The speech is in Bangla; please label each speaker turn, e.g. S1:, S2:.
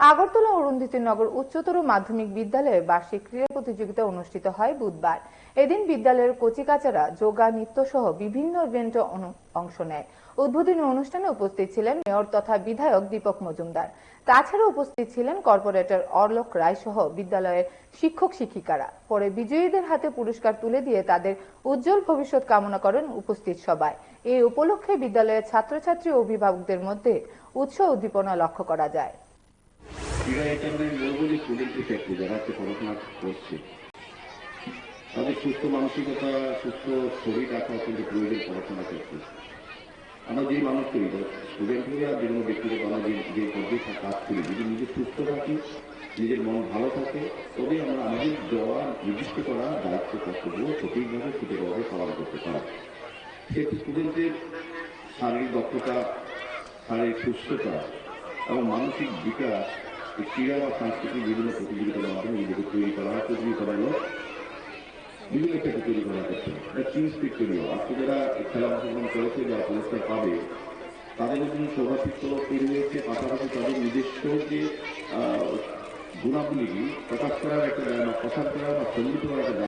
S1: আগরতলা অরুন্ধতিনগর উচ্চতর মাধ্যমিক বিদ্যালয়ে বার্ষিক ক্রীড়া প্রতিযোগিতা অনুষ্ঠিত হয় বুধবার। এদিন বিদ্যালয়ের কচিকাচারা যোগা, নৃত্য সহ বিভিন্ন ইভেন্টে অংশ নেয়। উদ্বোধনী অনুষ্ঠানে উপস্থিত ছিলেন মেয়র তথা বিধায়ক দীপক মজুমদার। তাছাড়া উপস্থিত ছিলেন কর্পোরেটর অর্লক রায় সহ বিদ্যালয়ের শিক্ষক শিক্ষিকারা। পরে বিজয়ীদের হাতে পুরস্কার তুলে দিয়ে তাদের উজ্জ্বল ভবিষ্যৎ কামনা করেন উপস্থিত সবাই। এই উপলক্ষে বিদ্যালয়ের ছাত্রছাত্রী ও অভিভাবকদের মধ্যে উৎসাহ উদ্দীপনা লক্ষ্য করা যায়।
S2: যারা পড়াশোনা করছে তাদের সুস্থ মানসিকতা, সুস্থ শরীর রাখা অত্যন্ত প্রয়োজন পড়াশোনা করতে। আমরা যে মানুষ করি, স্টুডেন্ট হয়ে আর বিভিন্ন ব্যক্তিগত আমরা যে পর্যায়ে কাজ করি, যদি নিজে সুস্থ থাকি, নিজের মন ভালো থাকে, তবে আমরা আমাদের দেওয়া নির্দিষ্ট করা দায়িত্ব কর্তব্য সঠিকভাবে সঠিকভাবে পালন করতে পারি। সেক্ষেত্রে স্টুডেন্টদের শারীরিক দক্ষতা, শারীরিক সুস্থতা এবং মানসিক বিকাশ ক্রীড়া বা সাংস্কৃতিক বিভিন্ন প্রতিযোগিতার মাধ্যমে নিজেকে তৈরি করা হয়। প্রতিযোগিতা বিভিন্ন ক্ষেত্রে তৈরি করা হচ্ছে। টিম স্পিরিট তৈরি হয়। আজকে যারা খেলা অংশগ্রহণ করেছে, যারা পুরস্কার পাবে, তাদের জন্য সৌভাগ্য তৈরি হয়েছে। পাশাপাশি তাদের নিজস্ব যে গুণাবলী প্রকাশ করার একটা প্রচার করার বা সমৃদ্ধ করার একটা